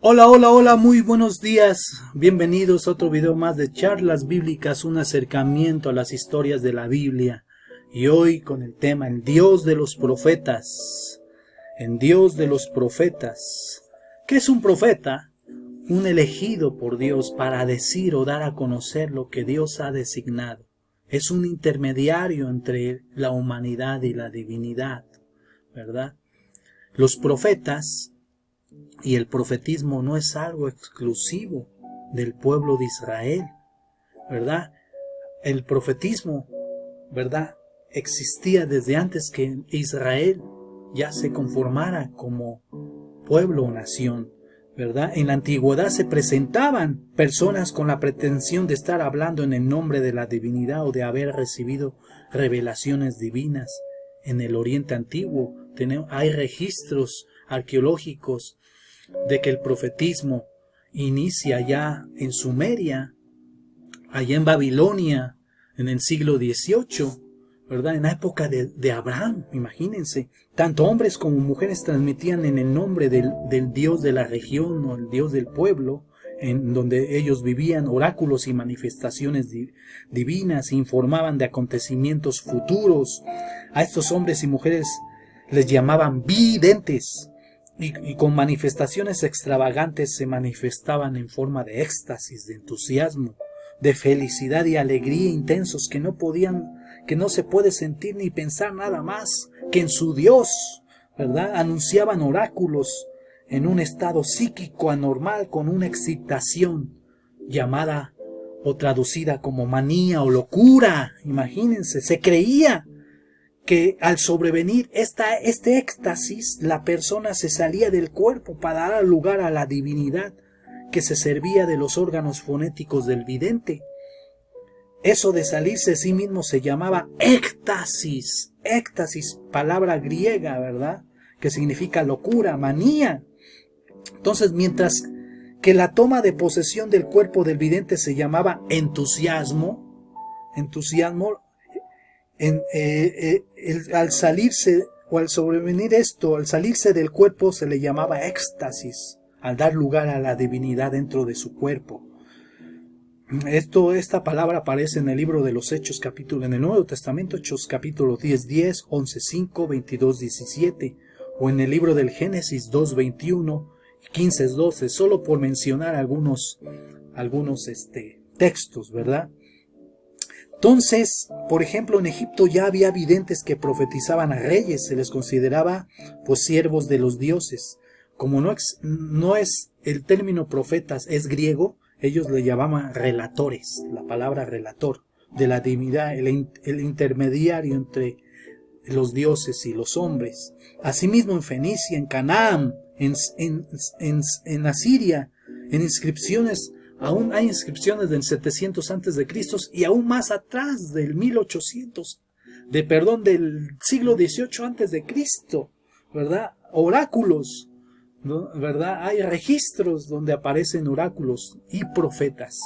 Hola, hola, hola, muy buenos días. Bienvenidos a otro video más de charlas bíblicas, un acercamiento a las historias de la Biblia. Y hoy con el tema el Dios de los profetas. El Dios de los profetas. ¿Qué es un profeta? Un elegido por Dios para decir o dar a conocer lo que Dios ha designado. Es un intermediario entre la humanidad y la divinidad, ¿verdad? Los profetas y el profetismo no es algo exclusivo del pueblo de Israel, ¿verdad? El profetismo, ¿verdad? Existía desde antes que Israel ya se conformara como pueblo o nación, ¿verdad? En la antigüedad se presentaban personas con la pretensión de estar hablando en el nombre de la divinidad o de haber recibido revelaciones divinas. En el Oriente Antiguo hay registros arqueológicos de que el profetismo inicia ya en Sumeria, allá en Babilonia, en el siglo XVIII, ¿verdad? En la época de Abraham, imagínense. Tanto hombres como mujeres transmitían en el nombre del Dios de la región o el Dios del pueblo, en donde ellos vivían, oráculos y manifestaciones divinas, informaban de acontecimientos futuros. A estos hombres y mujeres les llamaban videntes. Y con manifestaciones extravagantes se manifestaban en forma de éxtasis, de entusiasmo, de felicidad y alegría intensos que no se puede sentir ni pensar nada más que en su Dios, ¿verdad? Anunciaban oráculos en un estado psíquico anormal con una excitación llamada o traducida como manía o locura. Imagínense, se creía que al sobrevenir este éxtasis, la persona se salía del cuerpo para dar lugar a la divinidad que se servía de los órganos fonéticos del vidente. Eso de salirse de sí mismo se llamaba éxtasis. Éxtasis, palabra griega, ¿verdad? Que significa locura, manía. Entonces, mientras que la toma de posesión del cuerpo del vidente se llamaba entusiasmo, al salirse o al sobrevenir esto, al salirse del cuerpo se le llamaba éxtasis, al dar lugar a la divinidad dentro de su cuerpo. Esta palabra aparece en el libro de los Hechos en el Nuevo Testamento, Hechos capítulo 10, 11, 5, 22, 17, o en el libro del Génesis 2, 21, 15, 12, solo por mencionar algunos textos, ¿verdad? Entonces, por ejemplo, en Egipto ya había videntes que profetizaban a reyes, se les consideraba pues siervos de los dioses. Como no es el término profetas, es griego, ellos le llamaban relatores, la palabra relator, de la divinidad, el intermediario entre los dioses y los hombres. Asimismo en Fenicia, en Canaán, en Asiria, en inscripciones. Aún hay inscripciones del 700 antes de Cristo y aún más atrás del 1800, del siglo XVIII antes de Cristo, ¿verdad? Oráculos, ¿no? ¿Verdad? Hay registros donde aparecen oráculos y profetas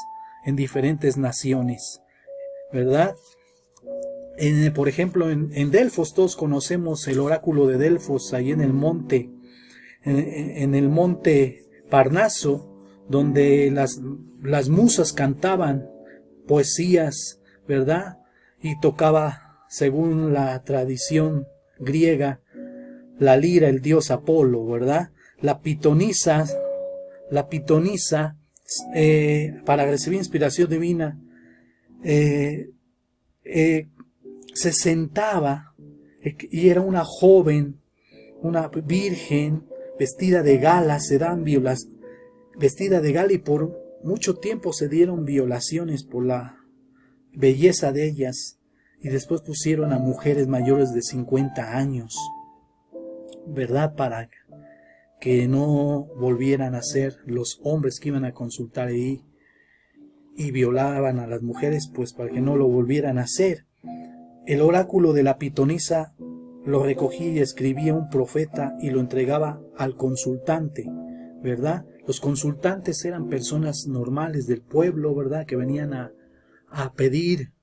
en diferentes naciones, ¿verdad? Por ejemplo, en Delfos todos conocemos el oráculo de Delfos, ahí en el monte, en el monte Parnaso, donde las musas cantaban poesías, ¿verdad? Y tocaba, según la tradición griega, la lira, el dios Apolo, ¿verdad? La pitonisa, para recibir inspiración divina, se sentaba y era una joven, una virgen, vestida de gala, vestida de gala, y por mucho tiempo se dieron violaciones por la belleza de ellas, y después pusieron a mujeres mayores de 50 años, ¿verdad? Para que no volvieran a ser los hombres que iban a consultar ahí y violaban a las mujeres, pues para que no lo volvieran a hacer. El oráculo de la pitonisa lo recogía y escribía un profeta y lo entregaba al consultante, ¿verdad? Los consultantes eran personas normales del pueblo, ¿verdad? Que venían a pedir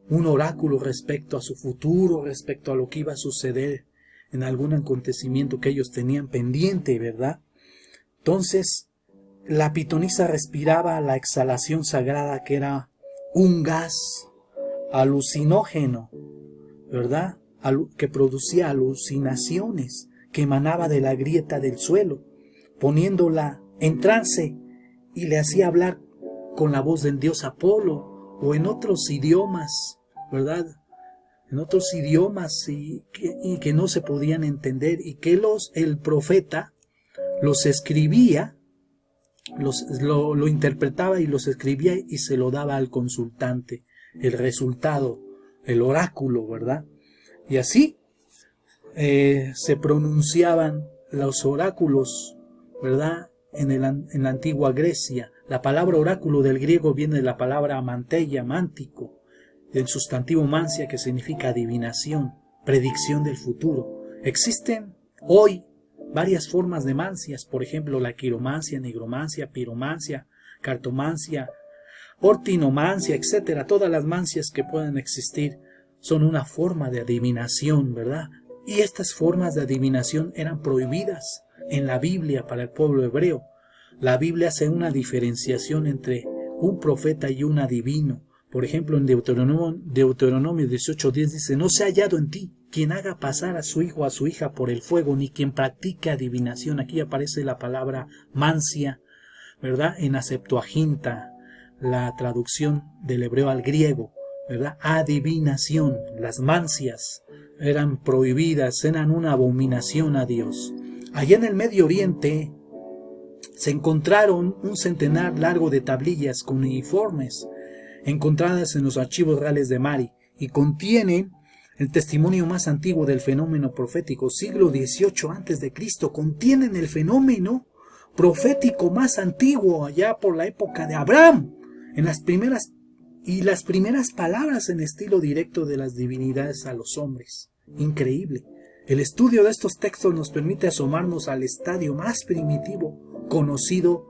un oráculo respecto a su futuro, respecto a lo que iba a suceder en algún acontecimiento que ellos tenían pendiente, ¿verdad? Entonces, la pitonisa respiraba la exhalación sagrada que era un gas alucinógeno, ¿verdad? Que producía alucinaciones, que emanaba de la grieta del suelo, poniéndola en trance y le hacía hablar con la voz del dios Apolo o en otros idiomas, ¿verdad? En otros idiomas y que no se podían entender y que el profeta los escribía, lo interpretaba y los escribía y se lo daba al consultante, el resultado, el oráculo, ¿verdad? Y así se pronunciaban los oráculos, ¿verdad? En la antigua Grecia. La palabra oráculo del griego viene de la palabra manteia, mántico, del sustantivo mancia, que significa adivinación, predicción del futuro. Existen hoy varias formas de mancias, por ejemplo la quiromancia, negromancia, piromancia, cartomancia, ortinomancia, etcétera. Todas las mancias que puedan existir son una forma de adivinación, ¿verdad? Y estas formas de adivinación eran prohibidas en la Biblia para el pueblo hebreo. La Biblia hace una diferenciación entre un profeta y un adivino. Por ejemplo, en Deuteronomio 18:10 dice: no se ha hallado en ti quien haga pasar a su hijo o a su hija por el fuego, ni quien practique adivinación. Aquí aparece la palabra mancia, ¿verdad? En la Septuaginta, la traducción del hebreo al griego, ¿verdad? Adivinación. Las mancias eran prohibidas, eran una abominación a Dios. Allá en el Medio Oriente se encontraron un centenar largo de tablillas cuneiformes encontradas en los archivos reales de Mari y contienen el testimonio más antiguo del fenómeno profético, siglo XVIII a.C. Contienen el fenómeno profético más antiguo, allá por la época de Abraham, en las primeras palabras en estilo directo de las divinidades a los hombres. Increíble. El estudio de estos textos nos permite asomarnos al estadio más primitivo conocido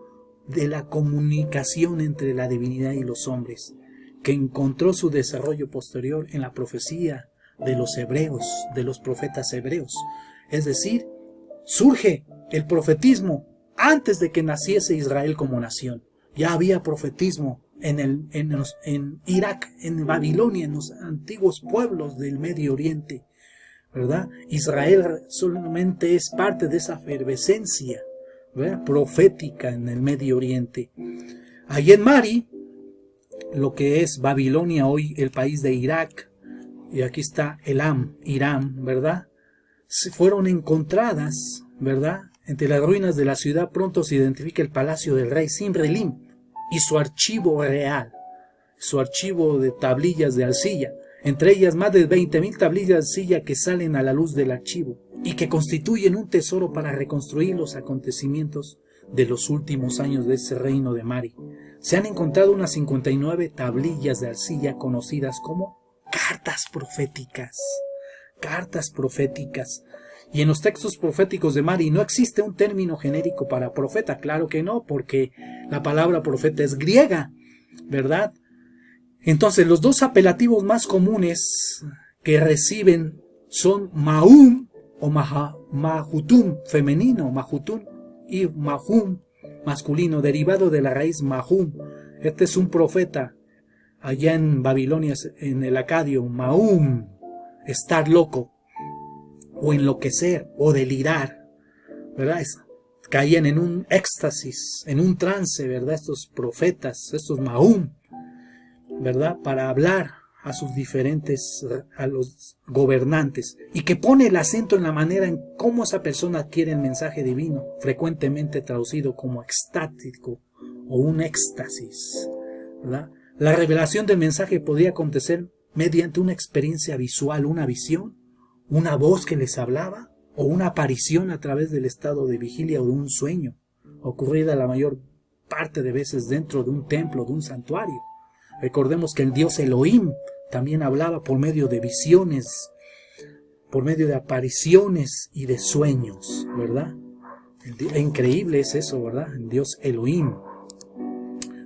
de la comunicación entre la divinidad y los hombres, que encontró su desarrollo posterior en la profecía de los hebreos, de los profetas hebreos. Es decir, surge el profetismo antes de que naciese Israel como nación. Ya había profetismo en Irak, en Babilonia, en los antiguos pueblos del Medio Oriente, ¿verdad? Israel solamente es parte de esa efervescencia, ¿verdad?, profética en el Medio Oriente. Allí en Mari, lo que es Babilonia hoy, el país de Irak, y aquí está Elam, Irán, ¿verdad?, fueron encontradas, ¿verdad? Entre las ruinas de la ciudad pronto se identifica el palacio del rey Simrilim y su archivo real, su archivo de tablillas de arcilla, entre ellas más de 20.000 tablillas de arcilla que salen a la luz del archivo y que constituyen un tesoro para reconstruir los acontecimientos de los últimos años de ese reino de Mari. Se han encontrado unas 59 tablillas de arcilla conocidas como cartas proféticas. Cartas proféticas. Y en los textos proféticos de Mari no existe un término genérico para profeta. Claro que no, porque la palabra profeta es griega, ¿verdad? Entonces, los dos apelativos más comunes que reciben son Mahum o Mahutum, femenino, Mahutun, y Mahum, masculino, derivado de la raíz Mahum. Este es un profeta allá en Babilonia, en el Acadio. Mahum, estar loco, o enloquecer, o delirar, ¿verdad? Caían en un éxtasis, en un trance, ¿verdad? Estos profetas, estos Mahum, ¿verdad?, para hablar a los gobernantes, y que pone el acento en la manera en cómo esa persona adquiere el mensaje divino, frecuentemente traducido como extático o un éxtasis, ¿verdad? La revelación del mensaje podría acontecer mediante una experiencia visual, una visión, una voz que les hablaba, o una aparición a través del estado de vigilia o de un sueño, ocurrida la mayor parte de veces dentro de un templo, de un santuario. Recordemos que el dios Elohim también hablaba por medio de visiones, por medio de apariciones y de sueños, ¿verdad? Increíble es eso, ¿verdad? El dios Elohim.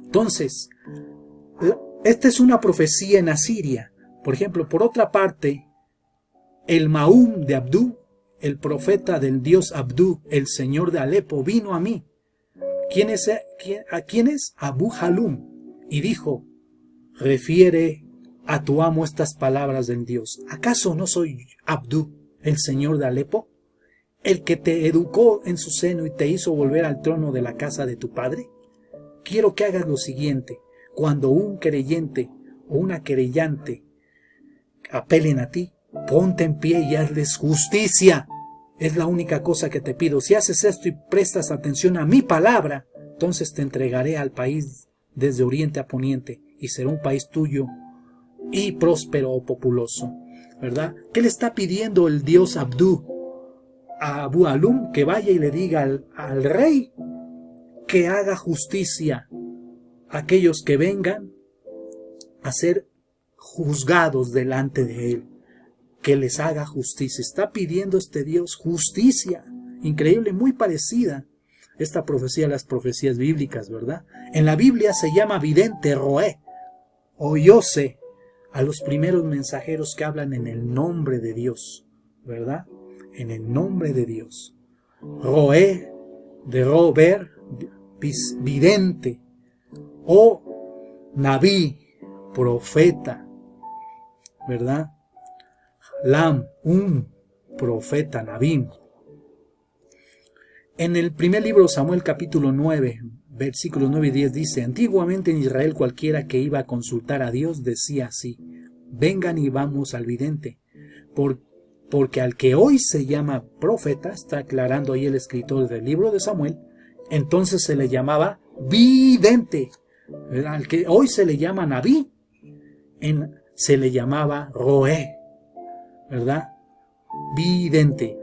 Entonces, esta es una profecía en Asiria. Por ejemplo, por otra parte, el Mahum de Abdú, el profeta del dios Abdú, el señor de Alepo, vino a mí ¿A quién es? Abu Halum. Y dijo, refiere a tu amo estas palabras del Dios. ¿Acaso no soy Abdú, el señor de Alepo, el que te educó en su seno y te hizo volver al trono de la casa de tu padre? Quiero que hagas lo siguiente. Cuando un creyente o una querellante apelen a ti, ponte en pie y hazles justicia. Es la única cosa que te pido. Si haces esto y prestas atención a mi palabra, entonces te entregaré al país desde oriente a poniente y será un país tuyo y próspero o populoso, ¿verdad? ¿Qué le está pidiendo el dios Abdú a Abu Halum? Que vaya y le diga al rey que haga justicia a aquellos que vengan a ser juzgados delante de él, que les haga justicia. Está pidiendo este Dios justicia, increíble, muy parecida esta profecía a las profecías bíblicas, ¿verdad? En la Biblia se llama vidente Roé o Yose a los primeros mensajeros que hablan en el nombre de Dios, ¿verdad? En el nombre de Dios. Roé, de Rober, vidente, o Nabí, profeta, ¿verdad? Lam, un profeta, Nabí. En el primer libro de Samuel, capítulo 9, versículos 9 y 10 dice, antiguamente en Israel cualquiera que iba a consultar a Dios decía así, vengan y vamos al vidente, porque al que hoy se llama profeta, está aclarando ahí el escritor del libro de Samuel, entonces se le llamaba vidente. Al que hoy se le llama Nabí, se le llamaba Roé, ¿verdad? Vidente.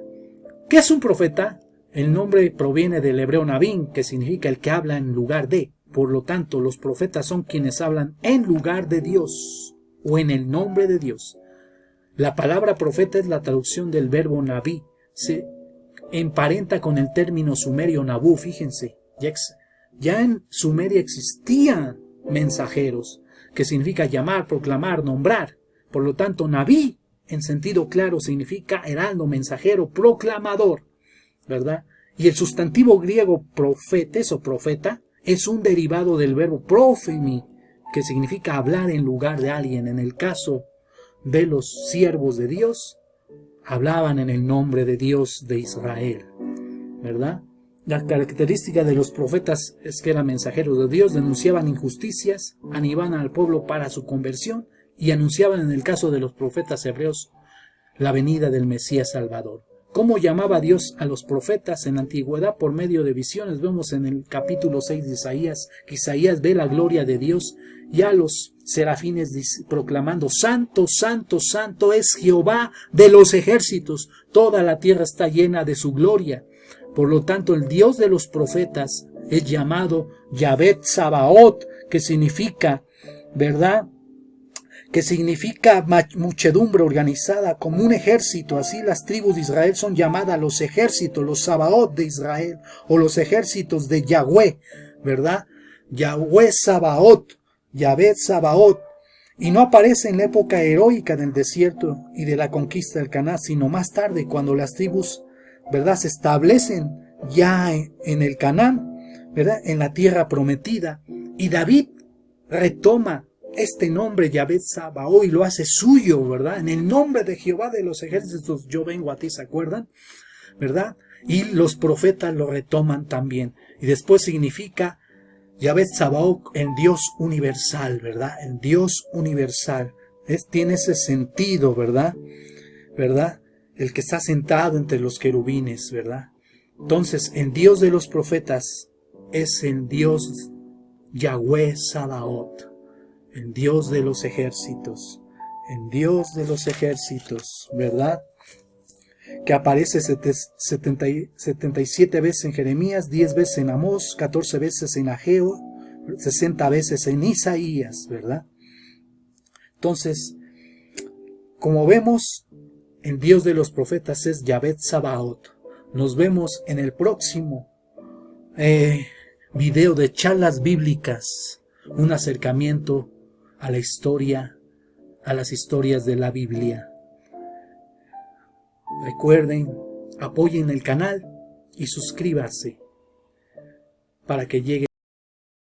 ¿Qué es un profeta? El nombre proviene del hebreo Nabín, que significa el que habla en lugar de. Por lo tanto, los profetas son quienes hablan en lugar de Dios o en el nombre de Dios. La palabra profeta es la traducción del verbo Nabí. Se emparenta con el término sumerio Nabú, fíjense. Ya en Sumeria existían mensajeros, que significa llamar, proclamar, nombrar. Por lo tanto, Nabí, en sentido claro, significa heraldo, mensajero, proclamador, ¿verdad? Y el sustantivo griego profetes o profeta es un derivado del verbo profemi, que significa hablar en lugar de alguien. En el caso de los siervos de Dios, hablaban en el nombre de Dios de Israel, ¿verdad? La característica de los profetas es que eran mensajeros de Dios, denunciaban injusticias, animaban al pueblo para su conversión y anunciaban, en el caso de los profetas hebreos, la venida del Mesías Salvador. ¿Cómo llamaba Dios a los profetas en la antigüedad? Por medio de visiones. Vemos en el capítulo 6 de Isaías, que Isaías ve la gloria de Dios y a los serafines proclamando, Santo, Santo, Santo es Jehová de los ejércitos, toda la tierra está llena de su gloria. Por lo tanto, el Dios de los profetas es llamado Yahvé Tsabaot, que significa, ¿verdad?, que significa muchedumbre organizada como un ejército. Así las tribus de Israel son llamadas los ejércitos, los Sabaot de Israel, o los ejércitos de Yahweh, ¿verdad? Yahweh Sabaot, Yahvé Sabaot. Y no aparece en la época heroica del desierto y de la conquista del Canaán, sino más tarde, cuando las tribus, ¿verdad?, se establecen ya en el Canaán, ¿verdad?, en la tierra prometida. Y David retoma este nombre Yahvé Sabaoth y lo hace suyo, ¿verdad? En el nombre de Jehová de los ejércitos yo vengo a ti, ¿se acuerdan? ¿Verdad? Y los profetas lo retoman también. Y después significa Yahvé Sabaoth, el Dios universal, ¿verdad? El Dios universal. Tiene ese sentido, ¿verdad? ¿Verdad? El que está sentado entre los querubines, ¿verdad? Entonces, el Dios de los profetas es el Dios Yahweh Sabaoth. El Dios de los ejércitos, el Dios de los ejércitos, ¿verdad? Que aparece 77 veces en Jeremías, 10 veces en Amós, 14 veces en Ageo, 60 veces en Isaías, ¿verdad? Entonces, como vemos, el Dios de los profetas es Yahvé Sabaoth. Nos vemos en el próximo video de charlas bíblicas, un acercamiento a la historia, a las historias de la Biblia. Recuerden, apoyen el canal y suscríbanse. para que llegue